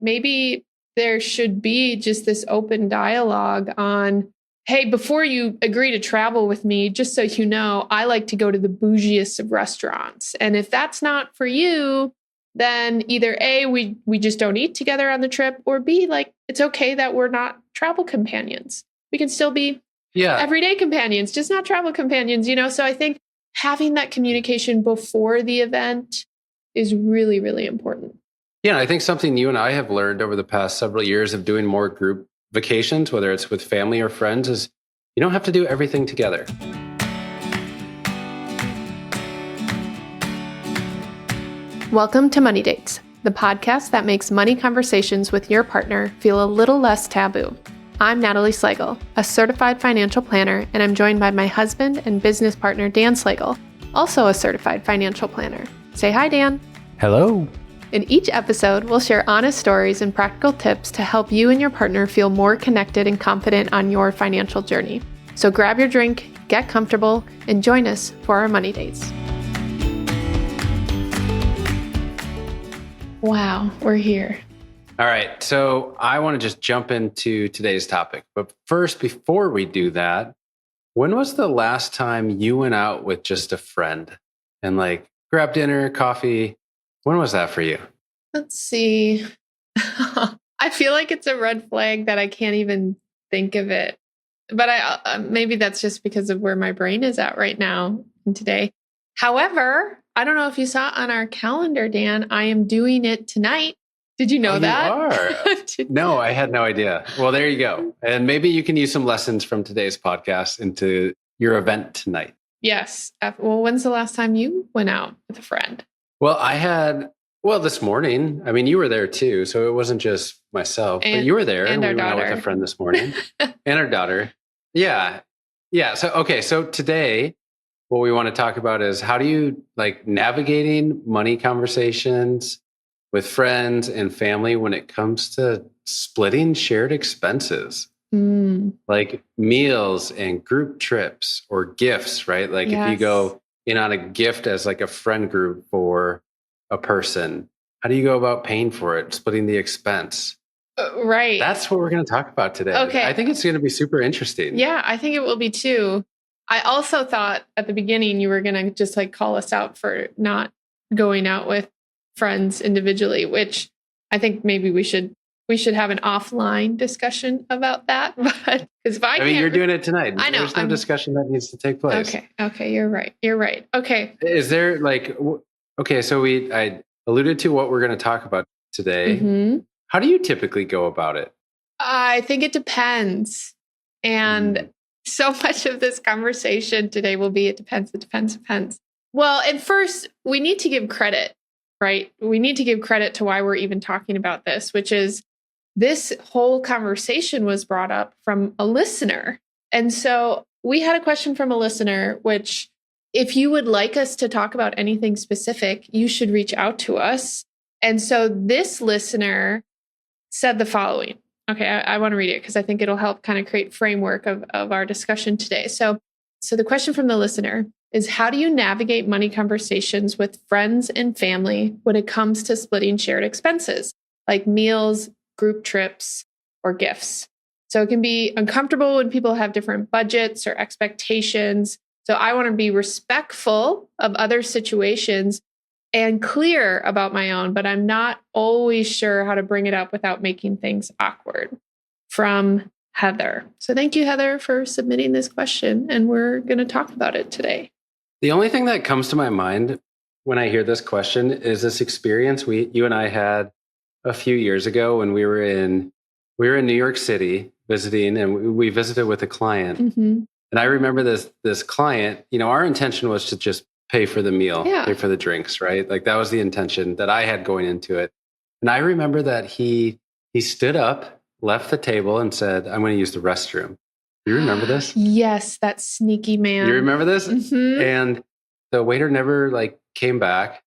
maybe there should be just this open dialogue on, hey, before you agree to travel with me, just so you know, I like to go to the bougiest of restaurants. And if that's not for you, then either A, we just don't eat together on the trip, or B, like, it's okay that we're not travel companions. We can still be everyday companions, just not travel companions, So I think having that communication before the event is really, really important. Yeah, I think something you and I have learned over the past several years of doing more group vacations, whether it's with family or friends, is you don't have to do everything together. Welcome to Money Dates, the podcast that makes money conversations with your partner feel a little less taboo. I'm Natalie Slagle, a certified financial planner, and I'm joined by my husband and business partner, Dan Slagle, also a certified financial planner. Say hi, Dan. Hello. In each episode, we'll share honest stories and practical tips to help you and your partner feel more connected and confident on your financial journey. So grab your drink, get comfortable, and join us for our Money Dates. Wow, we're here. All right, so I want to just jump into today's topic. But first, before we do that, when was the last time you went out with just a friend and grab dinner, coffee? When was that for you? Let's see. I feel like it's a red flag that I can't even think of it. But maybe that's just because of where my brain is at right now and today. However, I don't know if you saw on our calendar, Dan, I am doing it tonight. Did you know that? You are? No, I had no idea. Well, there you go. And maybe you can use some lessons from today's podcast into your event tonight. Yes. Well, when's the last time you went out with a friend? Well, this morning. I mean, you were there too, so it wasn't just myself, but you were there. And we our went out with a friend this morning. And our daughter. Yeah. So today, what we want to talk about is how do you navigating money conversations with friends and family when it comes to splitting shared expenses, like meals and group trips or gifts, right? If you go in on a gift as a friend group for a person, how do you go about paying for it, splitting the expense? Right. That's what we're going to talk about today. Okay. I think it's going to be super interesting. Yeah, I think it will be too. I also thought at the beginning you were going to just call us out for not going out with friends individually, which I think maybe we should have an offline discussion about that. But because you're doing it tonight. I know. There's no discussion that needs to take place. Okay. You're right. Okay. Is there so I alluded to what we're going to talk about today. Mm-hmm. How do you typically go about it? I think it depends. And so much of this conversation today will be, it depends. Well, at first, we need to give credit, right? We need to give credit to why we're even talking about this, which is this whole conversation was brought up from a listener. And so we had a question from a listener, which if you would like us to talk about anything specific, you should reach out to us. And so this listener said the following. Okay, I want to read it because I think it'll help kind of create framework of our discussion today. So the question from the listener is, how do you navigate money conversations with friends and family when it comes to splitting shared expenses, like meals, group trips, or gifts? So it can be uncomfortable when people have different budgets or expectations. So I want to be respectful of other situations and clear about my own, but I'm not always sure how to bring it up without making things awkward. From Heather. So thank you, Heather, for submitting this question, and we're going to talk about it today. The only thing that comes to my mind when I hear this question is this experience you and I had a few years ago when we were in New York City visiting, and we visited with a client. Mm-hmm. And I remember this client, our intention was to just pay for the meal, pay for the drinks, right? That was the intention that I had going into it. And I remember that he stood up, left the table and said, I'm going to use the restroom. Do you remember this? Yes, that sneaky man. You remember this? Mm-hmm. And the waiter never came back,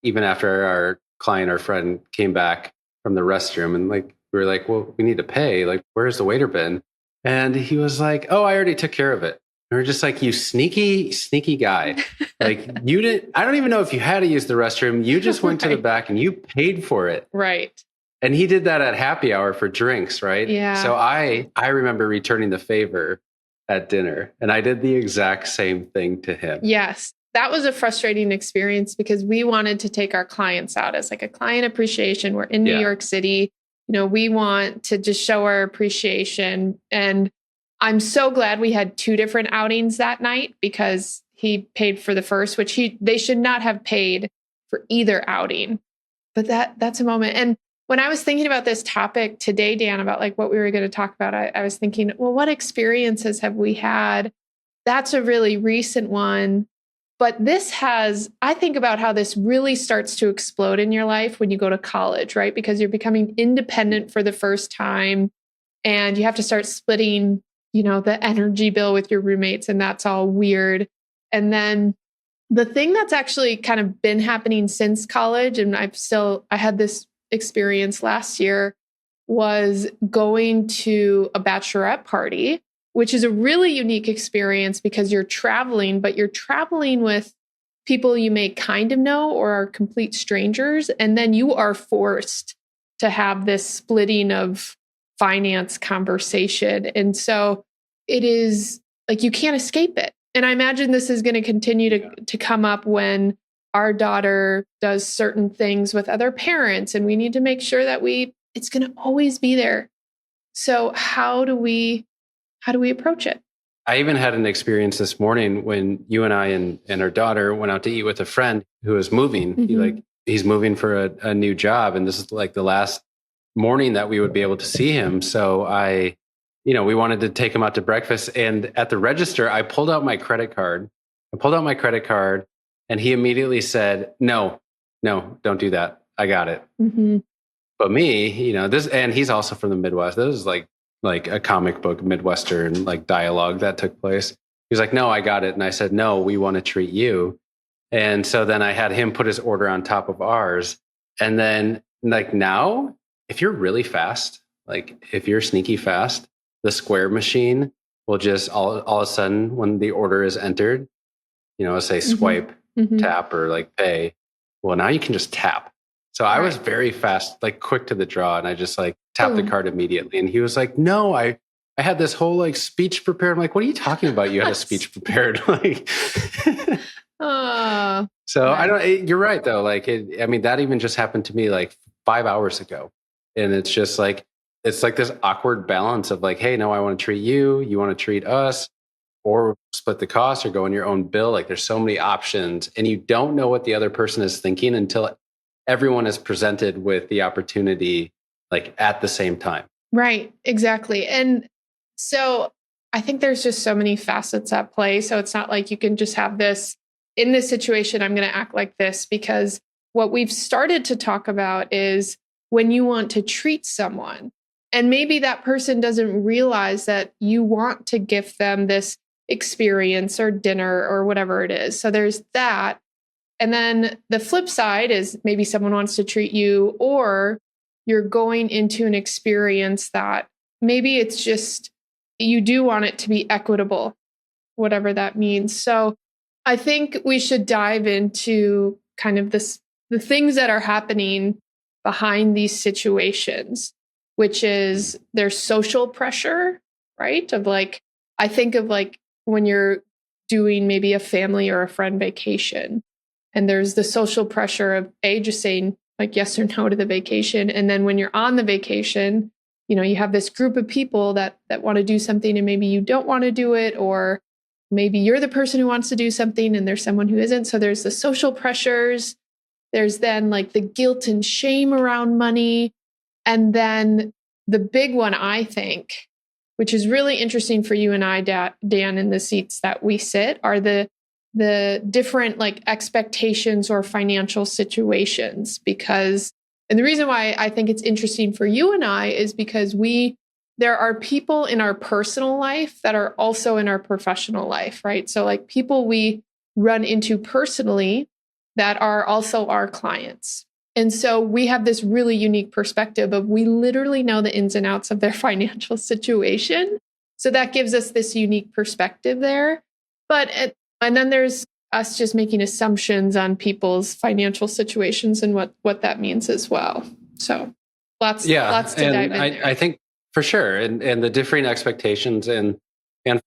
even after our friend came back from the restroom. And we were like, well, we need to pay. Where's the waiter been? And he was like, oh, I already took care of it. And we're just you sneaky guy. You didn't, I don't even know if you had to use the restroom. You just went to the back and you paid for it. Right. And he did that at happy hour for drinks, right? Yeah. So I remember returning the favor at dinner, and I did the exact same thing to him. Yes. That was a frustrating experience because we wanted to take our clients out as like a client appreciation. We're in New York City. We want to just show our appreciation. And I'm so glad we had 2 different outings that night because he paid for the first, which they should not have paid for either outing. But that's a moment. And when I was thinking about this topic today, Dan, about like what we were going to talk about, I was thinking, well, what experiences have we had? That's a really recent one. But I think about how this really starts to explode in your life when you go to college, right? Because you're becoming independent for the first time and you have to start splitting, the energy bill with your roommates, and that's all weird. And then the thing that's actually kind of been happening since college, and I had this experience last year, was going to a bachelorette party, which is a really unique experience because you're traveling, but you're traveling with people you may kind of know or are complete strangers. And then you are forced to have this splitting of finance conversation. And so it is like you can't escape it. And I imagine this is going to continue to come up when our daughter does certain things with other parents, and we need to make sure that it's going to always be there. So how do we approach it? I even had an experience this morning when you and I and our daughter went out to eat with a friend who is moving. Mm-hmm. He's moving for a new job, and this is like the last morning that we would be able to see him. So we wanted to take him out to breakfast, and at the register, I pulled out my credit card. And he immediately said, no, don't do that. I got it. Mm-hmm. But me, and he's also from the Midwest. This is like a comic book Midwestern like dialogue that took place. He was like, no, I got it. And I said, no, we want to treat you. And so then I had him put his order on top of ours. And then like now, if you're really fast, like if you're sneaky fast, the Square machine will just all of a sudden when the order is entered, say swipe, tap, or like pay. Well, now you can just tap. So I was very fast, like quick to the draw, and I just like tapped the card immediately. And he was like, no, I had this whole like speech prepared. I'm like, what are you talking about? You had a speech prepared. Like, you're right though. Like, that even just happened to me like 5 hours ago. And it's just like, it's like this awkward balance of like, hey, no, I want to treat you. You want to treat us, or split the cost or go on your own bill. Like there's so many options, and you don't know what the other person is thinking until everyone is presented with the opportunity like at the same time. Right, exactly. And so I think there's just so many facets at play. So it's not like you can just have this in this situation, I'm going to act like this, because what we've started to talk about is when you want to treat someone, and maybe that person doesn't realize that you want to gift them this experience or dinner or whatever it is. So there's that. And then the flip side is maybe someone wants to treat you, or you're going into an experience that maybe it's just, you do want it to be equitable, whatever that means. So I think we should dive into kind of the things that are happening behind these situations, which is there's social pressure, right? Of like, I think of like when you're doing maybe a family or a friend vacation, and there's the social pressure of just saying like yes or no to the vacation. And then when you're on the vacation, you have this group of people that want to do something, and maybe you don't want to do it, or maybe you're the person who wants to do something and there's someone who isn't. So there's the social pressures. There's then like the guilt and shame around money. And then the big one, I think, which is really interesting for you and I, Dan, in the seats that we sit, are the different like expectations or financial situations. And the reason why I think it's interesting for you and I is because there are people in our personal life that are also in our professional life, right? So like people we run into personally that are also our clients. And so we have this really unique perspective of we literally know the ins and outs of their financial situation. So that gives us this unique perspective there. And then there's us just making assumptions on people's financial situations and what that means as well. So Lots to dive in there. I think for sure. And the differing expectations and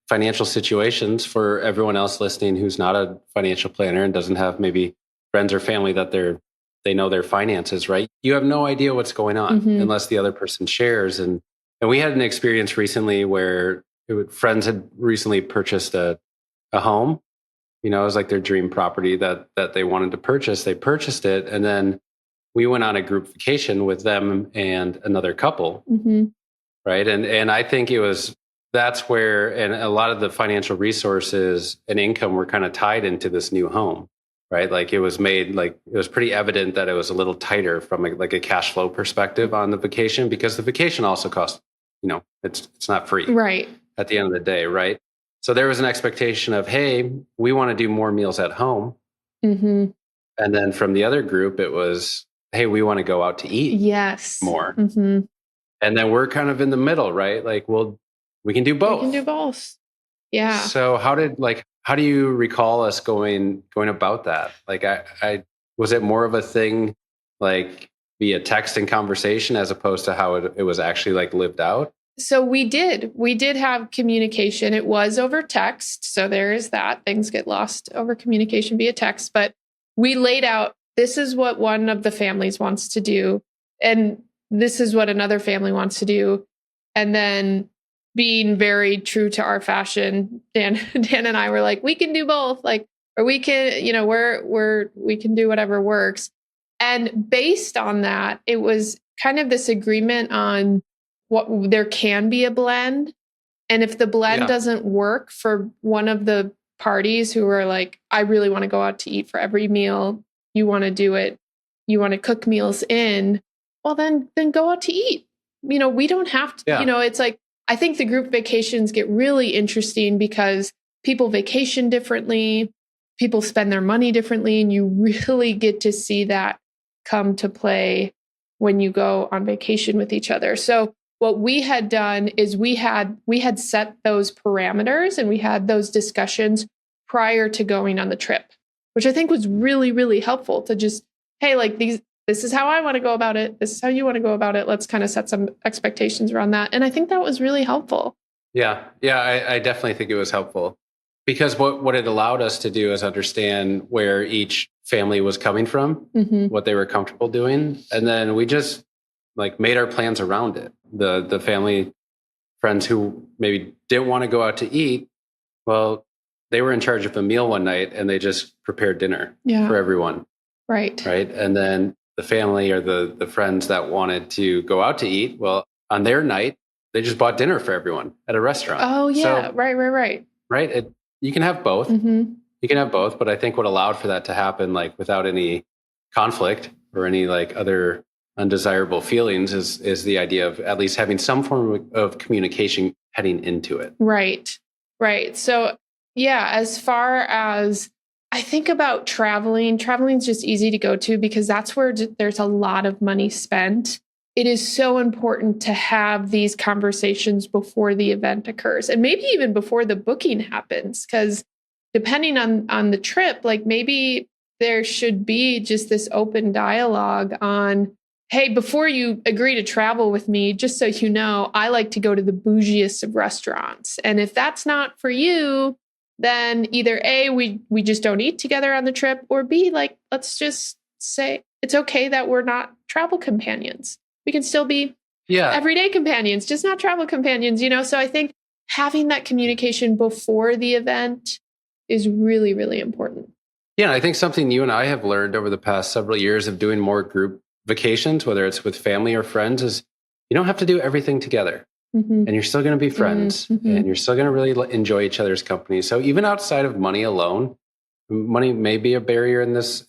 financial situations for everyone else listening who's not a financial planner and doesn't have maybe friends or family that they know their finances, right? You have no idea what's going on unless the other person shares. And we had an experience recently where friends had recently purchased a home. It was like their dream property that they wanted to purchase. They purchased it. And then we went on a group vacation with them and another couple. Right. And I think that's where, and a lot of the financial resources and income were kind of tied into this new home, right? Like it was pretty evident that it was a little tighter from a cash flow perspective on the vacation, because the vacation also costs, it's not free. Right. At the end of the day. Right. So there was an expectation of, hey, we want to do more meals at home. And then from the other group, it was, hey, we want to go out to eat more. And then we're kind of in the middle, right? Like, well, we can do both. We can do both. Yeah. So how do you recall us going about that? Like, I was it more of a thing like via text and conversation as opposed to how it was actually like lived out? So we did have communication. It was over text. So there is that. Things get lost over communication via text. But we laid out, this is what one of the families wants to do. And this is what another family wants to do. And then being very true to our fashion, Dan and I were like, we can do both. Like, or we can, we can do whatever works. And based on that, it was kind of this agreement on there can be a blend. And if the blend doesn't work for one of the parties who are like, I really want to go out to eat for every meal, you want to do it, you want to cook meals in, well, then go out to eat. We don't have to, it's like, I think the group vacations get really interesting because people vacation differently, people spend their money differently, and you really get to see that come to play when you go on vacation with each other. So what we had done is we had set those parameters and we had those discussions prior to going on the trip, which I think was really, really helpful to just, hey, like this is how I want to go about it. This is how you want to go about it. Let's kind of set some expectations around that. And I think that was really helpful. Yeah. Yeah. I definitely think it was helpful because what it allowed us to do is understand where each family was coming from, what they were comfortable doing. And then we just like made our plans around it. The family friends who maybe didn't want to go out to eat, well, they were in charge of a meal one night and they just prepared dinner for everyone. Right. Right. And then the family or the friends that wanted to go out to eat, well, on their night, they just bought dinner for everyone at a restaurant. Oh, yeah. So, right. Right. You can have both. You can have both. But I think what allowed for that to happen, like without any conflict or any like other undesirable feelings is the idea of at least having some form of communication heading into it. Right. So, yeah, as far as I think about traveling is just easy to go to because that's where there's a lot of money spent. It is so important to have these conversations before the event occurs and maybe even before the booking happens, because depending on the trip, like maybe there should be just this open dialogue on, hey, before you agree to travel with me, just so you know, I like to go to the bougiest of restaurants. And if that's not for you, then either A, we just don't eat together on the trip, or B, like, let's just say it's okay that we're not travel companions. We can still be everyday companions, just not travel companions, So I think having that communication before the event is really, really important. Yeah, I think something you and I have learned over the past several years of doing more group vacations, whether it's with family or friends, is you don't have to do everything together. And you're still going to be friends and you're still going to really enjoy each other's company. So even outside of money alone, money may be a barrier in this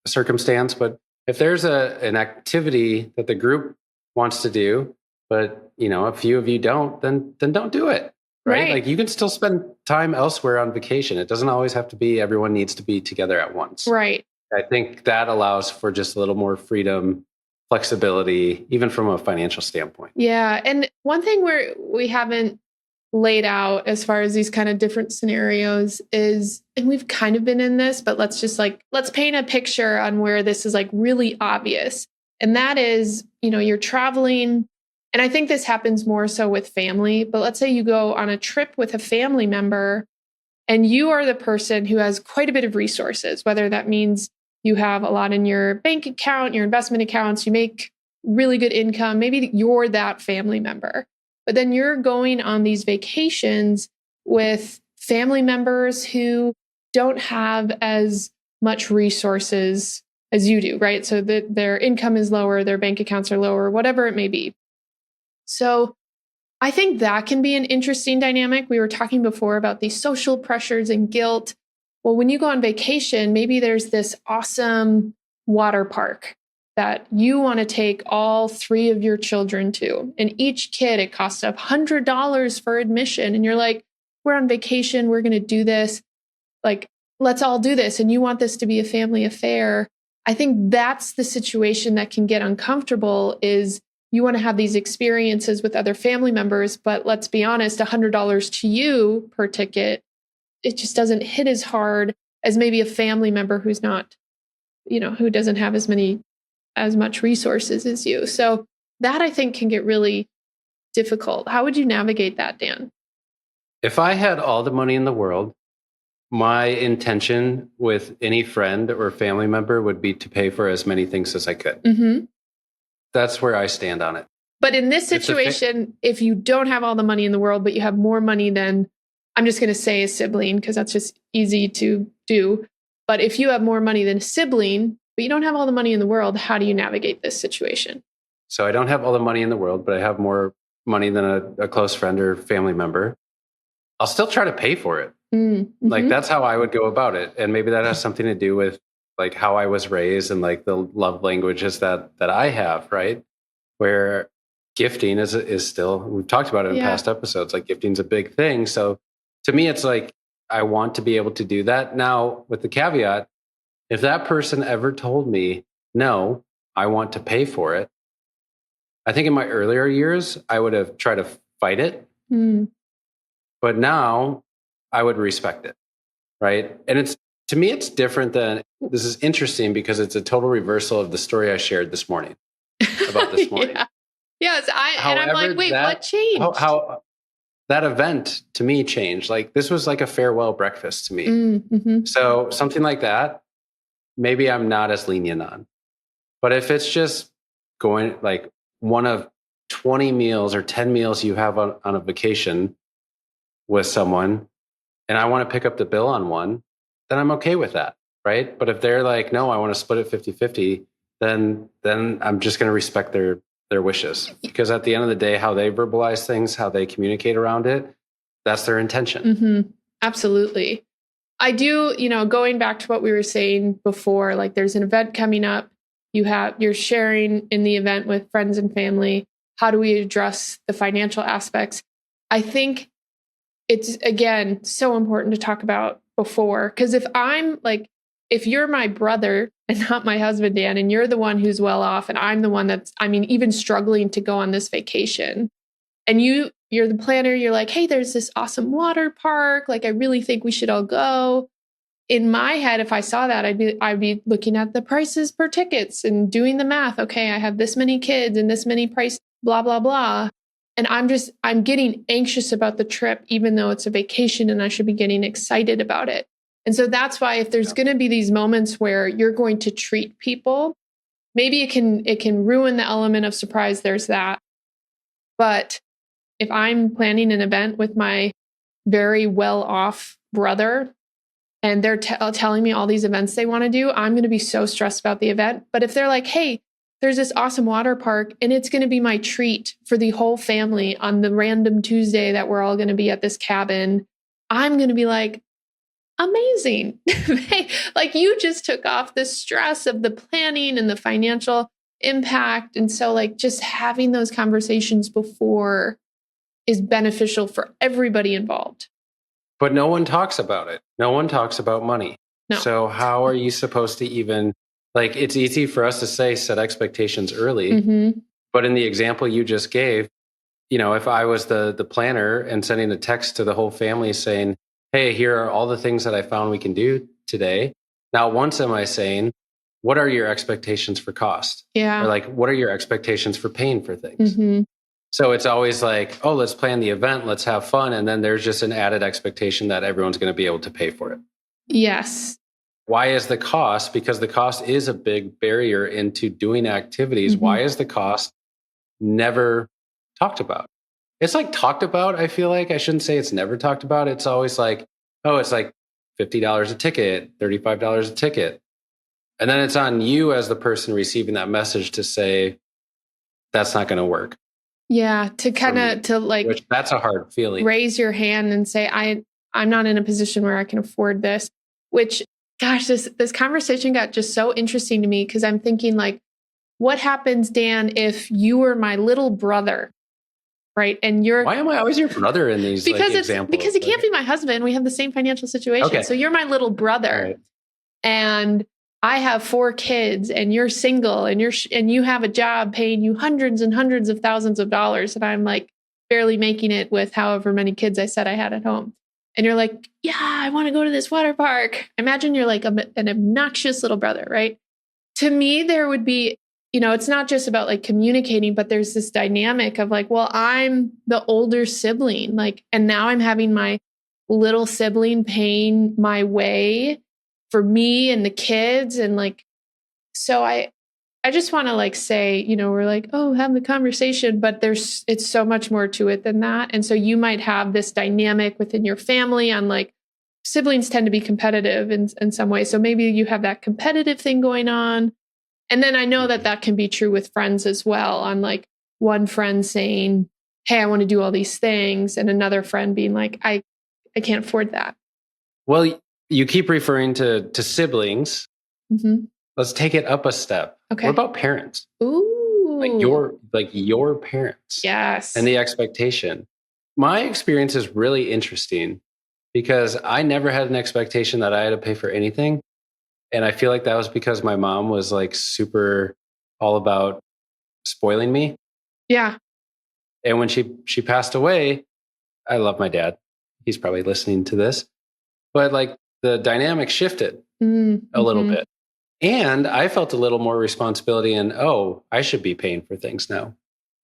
circumstance, but if there's an activity that the group wants to do, but a few of you don't, then don't do it. Right? Like you can still spend time elsewhere on vacation. It doesn't always have to be everyone needs to be together at once. Right. I think that allows for just a little more freedom, flexibility, even from a financial standpoint. Yeah. And one thing we haven't laid out as far as these kind of different scenarios is, and we've kind of been in this, but let's paint a picture on where this is like really obvious. And that is, you're traveling. And I think this happens more so with family, but let's say you go on a trip with a family member and you are the person who has quite a bit of resources, whether that means you have a lot in your bank account, your investment accounts, you make really good income. Maybe you're that family member, but then you're going on these vacations with family members who don't have as much resources as you do, right? So that their income is lower, their bank accounts are lower, whatever it may be. So I think that can be an interesting dynamic. We were talking before about these social pressures and guilt. Well, when you go on vacation, maybe there's this awesome water park that you want to take all 3 of your children to. And each kid, it costs $100 for admission. And you're like, we're on vacation. We're going to do this. Like, let's all do this. And you want this to be a family affair. I think that's the situation that can get uncomfortable is you want to have these experiences with other family members, but let's be honest, $100 to you per ticket, it just doesn't hit as hard as maybe a family member who's not, who doesn't have as much resources as you. So that I think can get really difficult. How would you navigate that, Dan? If I had all the money in the world, my intention with any friend or family member would be to pay for as many things as I could. Mm-hmm. That's where I stand on it. But in this situation, if you don't have all the money in the world, but you have more money than, I'm just going to say a sibling, because that's just easy to do. But if you have more money than a sibling, but you don't have all the money in the world, how do you navigate this situation? So I don't have all the money in the world, but I have more money than a close friend or family member. I'll still try to pay for it. Mm-hmm. Like that's how I would go about it. And maybe that has something to do with like how I was raised and like the love languages that I have, right? Where gifting is still, we've talked about it in past episodes, like gifting's a big thing. So to me, it's like, I want to be able to do that. Now with the caveat, if that person ever told me, no, I want to pay for it, I think in my earlier years, I would have tried to fight it. Mm. But now I would respect it, right? And to me, it's different than, this is interesting because it's a total reversal of the story I shared this morning about this morning. Yes, and I'm like, wait, what changed? How that event to me changed. Like this was like a farewell breakfast to me. Mm-hmm. So something like that, maybe I'm not as lenient on. But if it's just going like one of 20 meals or 10 meals you have on a vacation with someone, and I want to pick up the bill on one, then I'm okay with that, right? But if they're like, no, I want to split it 50-50, then I'm just going to respect their wishes. Because at the end of the day, how they verbalize things, how they communicate around it, that's their intention. Mm-hmm. Absolutely. I do, going back to what we were saying before, like there's an event coming up, you're sharing in the event with friends and family. How do we address the financial aspects? I think it's, again, so important to talk about before, because if you're my brother and not my husband, Dan, and you're the one who's well off and I'm the one that's, even struggling to go on this vacation, and you're the planner, you're like, hey, there's this awesome water park. Like, I really think we should all go. In my head, if I saw that, I'd be looking at the prices per tickets and doing the math. Okay, I have this many kids and this many price, blah, blah, blah. And I'm getting anxious about the trip, even though it's a vacation and I should be getting excited about it. And so that's why if there's going to be these moments where you're going to treat people, maybe it can ruin the element of surprise. There's that. But if I'm planning an event with my very well off brother and they're telling me all these events they want to do, I'm going to be so stressed about the event. But if they're like, hey, there's this awesome water park and it's going to be my treat for the whole family on the random Tuesday that we're all going to be at this cabin, I'm going to be like, amazing. Like you just took off the stress of the planning and the financial impact. And so like just having those conversations before is beneficial for everybody involved. But no one talks about it. No one talks about money. No. So how are you supposed to even, like, it's easy for us to say set expectations early. Mm-hmm. But in the example you just gave, if I was the planner and sending a text to the whole family saying, hey, here are all the things that I found we can do today. Not once am I saying, what are your expectations for cost? Yeah. Or like, what are your expectations for paying for things? Mm-hmm. So it's always like, oh, let's plan the event, let's have fun. And then there's just an added expectation that everyone's going to be able to pay for it. Yes. Why is the cost? Because the cost is a big barrier into doing activities. Mm-hmm. Why is the cost never talked about? It's like talked about, I feel like. I shouldn't say it's never talked about. It's always like, oh, it's like $50 a ticket, $35 a ticket. And then it's on you as the person receiving that message to say, that's not going to work. Yeah. To kind of, to like, which that's a hard feeling. Raise your hand and say, I'm not in a position where I can afford this, which, gosh, this conversation got just so interesting to me because I'm thinking like, what happens, Dan, if you were my little brother, right? And you're... Why am I always your brother in these examples? Because he can't be my husband. We have the same financial situation. Okay. So you're my little brother. Right. And I have 4 kids and you're single and you have a job paying you hundreds and hundreds of thousands of dollars. And I'm like barely making it with however many kids I said I had at home. And you're like, yeah, I want to go to this water park. Imagine you're like an obnoxious little brother, right? To me, there would be, it's not just about like communicating, but there's this dynamic of like, well, I'm the older sibling, like, and now I'm having my little sibling paying my way for me and the kids. And like, so I just want to like say, we're like, oh, have the conversation, but it's so much more to it than that. And so you might have this dynamic within your family on like, siblings tend to be competitive in some way. So maybe you have that competitive thing going on. And then I know that can be true with friends as well, on like one friend saying, hey, I want to do all these things. And another friend being like, I can't afford that. Well, you keep referring to siblings. Mm-hmm. Let's take it up a step. Okay. What about parents? Ooh. Like your parents. Yes. And the expectation. My experience is really interesting because I never had an expectation that I had to pay for anything. And I feel like that was because my mom was like super all about spoiling me. Yeah. And when she passed away, I love my dad. He's probably listening to this. But like the dynamic shifted a little bit. And I felt a little more responsibility in, I should be paying for things now.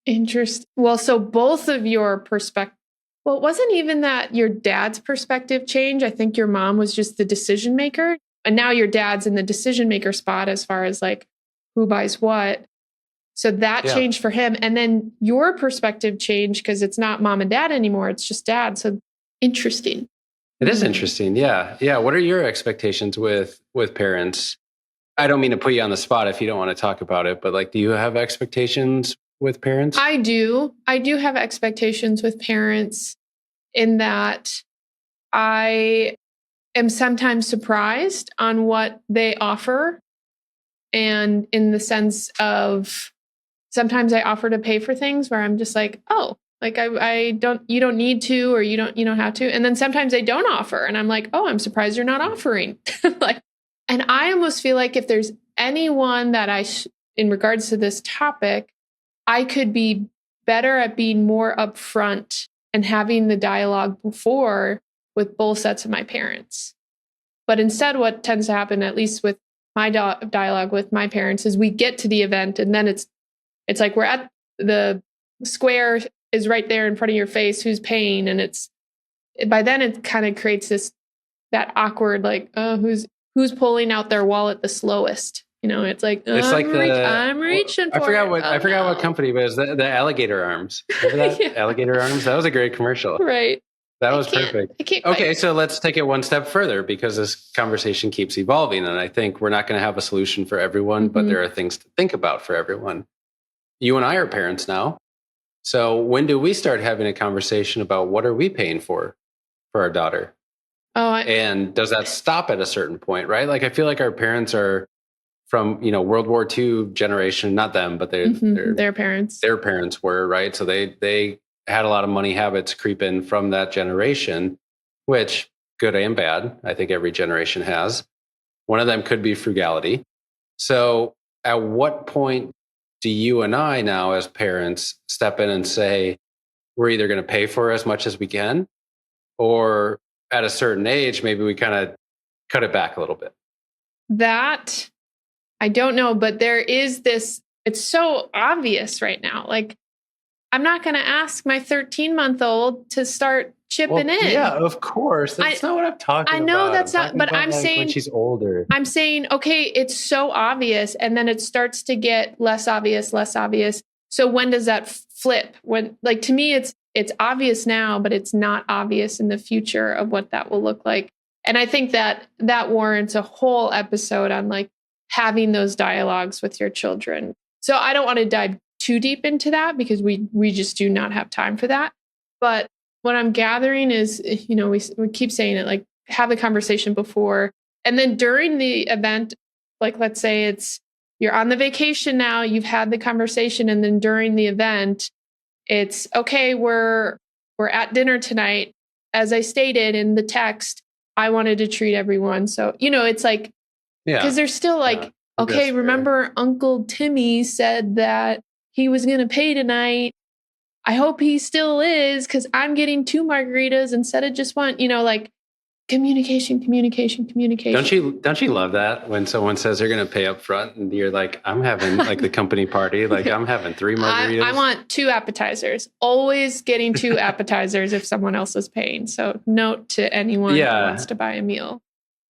Interesting. Well, so both of your perspective, well, it wasn't even that your dad's perspective changed. I think your mom was just the decision maker. And now your dad's in the decision maker spot as far as like who buys what. So that changed for him. And then your perspective changed because it's not mom and dad anymore. It's just dad. So interesting. It is interesting. Yeah. Yeah. What are your expectations with parents? I don't mean to put you on the spot if you don't want to talk about it, but like, do you have expectations with parents? I do. I do have expectations with parents in that I am sometimes surprised on what they offer. And in the sense of sometimes I offer to pay for things where I'm just like, oh, like you don't need to, or you don't have to. And then sometimes they don't offer. And I'm like, oh, I'm surprised you're not offering. Like, and I almost feel like if there's anyone that in regards to this topic, I could be better at being more upfront and having the dialogue before with both sets of my parents. But instead, what tends to happen, at least with my dialogue with my parents, is we get to the event and then it's like we're at the square is right there in front of your face, who's paying, and by then it kind of creates that awkward like, oh, who's pulling out their wallet the slowest. It's like, I'm reaching for it. I forgot what company, but it was the alligator arms. Remember that? Alligator arms? That was a great commercial. Right. That was perfect. Okay, so let's take it one step further because this conversation keeps evolving. And I think we're not going to have a solution for everyone, but there are things to think about for everyone. You and I are parents now. So when do we start having a conversation about what are we paying for our daughter? And does that stop at a certain point, right? Like I feel like our parents are from, World War II generation, not them, but their parents. Their parents were, right? So they had a lot of money habits creep in from that generation, which good and bad, I think every generation has. One of them could be frugality. So at what point do you and I now as parents step in and say, we're either going to pay for as much as we can, or at a certain age, maybe we kind of cut it back a little bit? That I don't know, but there is this, it's so obvious right now. Like, I'm not going to ask my 13-month-old to start chipping in. Yeah, of course. That's not what I'm talking about. I know that's not, but I'm like saying when she's older. I'm saying, okay, it's so obvious. And then it starts to get less obvious, less obvious. So when does that flip? When, like, to me, it's obvious now, but it's not obvious in the future of what that will look like. And I think that warrants a whole episode on like having those dialogues with your children. So I don't want to dive too deep into that because we just do not have time for that. But what I'm gathering is, you know, we keep saying it, like have the conversation before. And then during the event, like let's say you're on the vacation now, you've had the conversation. And then during the event, it's okay, we're at dinner tonight. As I stated in the text, I wanted to treat everyone. So, you know, it's like, because they're still like, okay, remember Uncle Timmy said that he was going to pay tonight. I hope he still is because I'm getting 2 margaritas instead of just one, you know, like communication. Don't you love that when someone says they're going to pay up front and you're like, I'm having like the company party, like I'm having 3 margaritas. I want 2 appetizers, always getting 2 appetizers if someone else is paying. So note to anyone who wants to buy a meal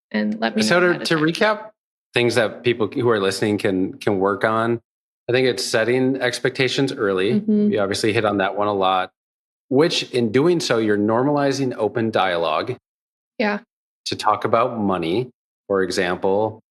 and let me know. So to recap things that people who are listening can work on, I think it's setting expectations early. Mm-hmm. We obviously hit on that one a lot, which in doing so, you're normalizing open dialogue. Yeah. To talk about money, for example.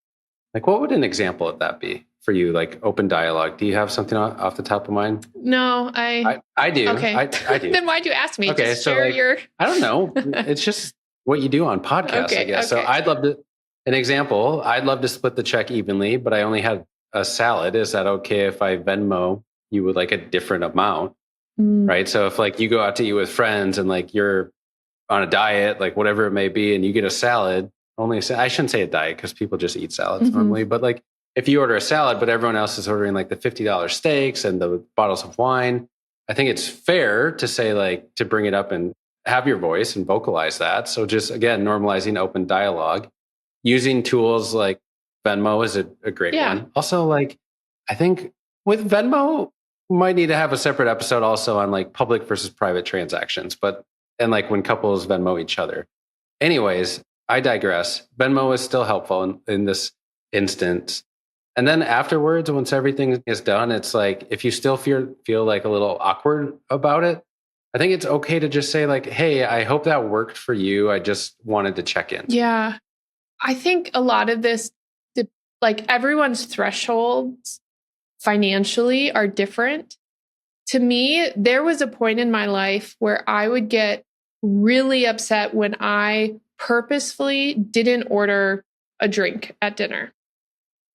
Like, what would an example of that be for you? Like open dialogue. Do you have something off the top of mind? No, I do. Okay. I do. Then why'd you ask me? Okay, Just so share like, your... I don't know. It's just what you do on podcasts, I guess. Okay. So I'd love to, an example, I'd love to split the check evenly, but I only had a salad. Is that okay if I Venmo you with like a different amount? Right. So if like you go out to eat with friends and like you're on a diet, like whatever it may be, and you get a salad, I shouldn't say a diet because people just eat salads normally, but like if you order a salad, but everyone else is ordering like the $50 steaks and the bottles of wine, I think it's fair to say like to bring it up and have your voice and vocalize that. So just again, normalizing open dialogue, using tools like Venmo is a great one. Also, like I think with Venmo, we might need to have a separate episode also on like public versus private transactions, and like when couples Venmo each other. Anyways, I digress. Venmo is still helpful in this instance. And then afterwards, once everything is done, it's like, if you still feel like a little awkward about it, I think it's okay to just say like, hey, I hope that worked for you. I just wanted to check in. Yeah. I think a lot of this, like everyone's thresholds financially are different. To me, there was a point in my life where I would get really upset when I purposefully didn't order a drink at dinner.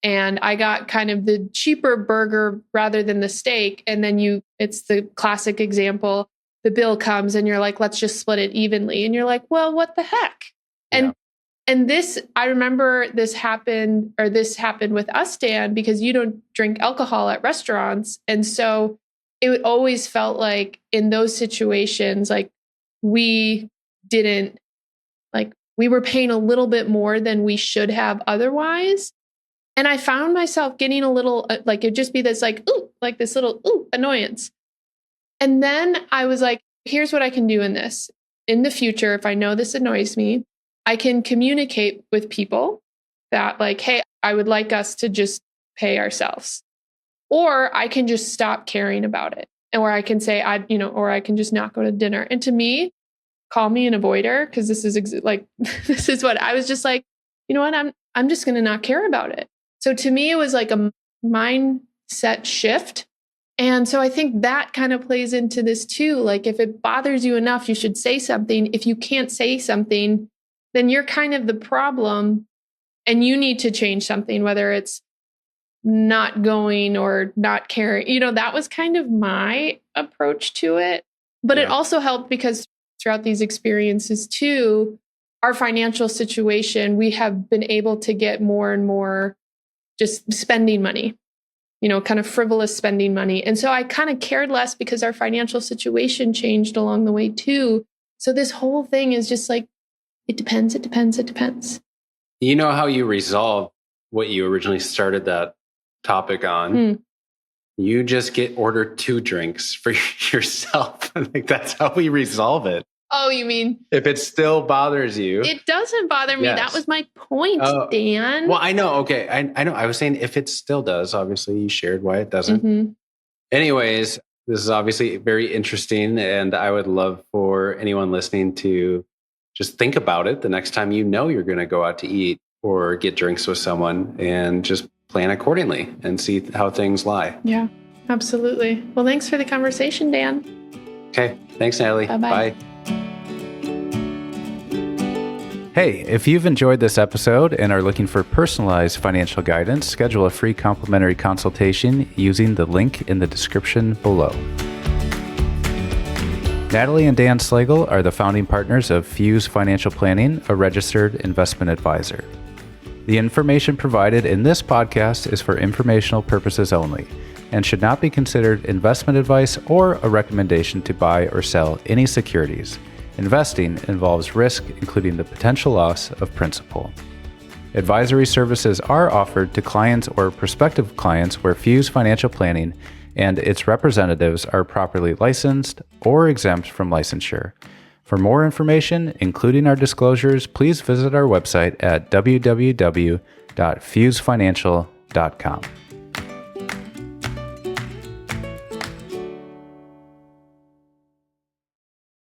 And I got kind of the cheaper burger rather than the steak. And then it's the classic example. The bill comes and you're like, let's just split it evenly. And you're like, well, what the heck? And this, I remember this happened with us, Dan, because you don't drink alcohol at restaurants. And so it always felt like in those situations, like we were paying a little bit more than we should have otherwise. And I found myself getting a little, like it'd just be this like, ooh, like this little, ooh, annoyance. And then I was like, here's what I can do in this. In the future, if I know this annoys me, I can communicate with people that like, hey, I would like us to just pay ourselves. Or I can just stop caring about it. And where I can say, or I can just not go to dinner. And to me, call me an avoider, because this is this is what I was just like, you know what, I'm just going to not care about it. So to me, it was like a mindset shift. And so I think that kind of plays into this too. Like if it bothers you enough, you should say something. If you can't say something, then you're kind of the problem and you need to change something, whether it's not going or not caring. That was kind of my approach to it. But it also helped because throughout these experiences too, our financial situation, we have been able to get more and more just spending money, kind of frivolous spending money. And so I kind of cared less because our financial situation changed along the way too. So this whole thing is just like, it depends. You know how you resolve what you originally started that topic on. You just order 2 drinks for yourself. Like that's how we resolve it. Oh, you mean if it still bothers you? It doesn't bother me. Yes. That was my point, Dan. Well, I know. Okay. I know. I was saying if it still does, obviously you shared why it doesn't. Anyways, this is obviously very interesting. And I would love for anyone listening to just think about it the next time you know you're going to go out to eat or get drinks with someone, and just plan accordingly and see how things lie. Yeah, absolutely. Well, thanks for the conversation, Dan. Okay. Thanks, Natalie. Bye-bye. Bye. Hey, if you've enjoyed this episode and are looking for personalized financial guidance, schedule a free complimentary consultation using the link in the description below. Natalie and Dan Slagle are the founding partners of Fuse Financial Planning, a registered investment advisor. The information provided in this podcast is for informational purposes only and should not be considered investment advice or a recommendation to buy or sell any securities. Investing involves risk, including the potential loss of principal. Advisory services are offered to clients or prospective clients where Fuse Financial Planning and its representatives are properly licensed or exempt from licensure. For more information, including our disclosures, please visit our website at www.fusefinancial.com.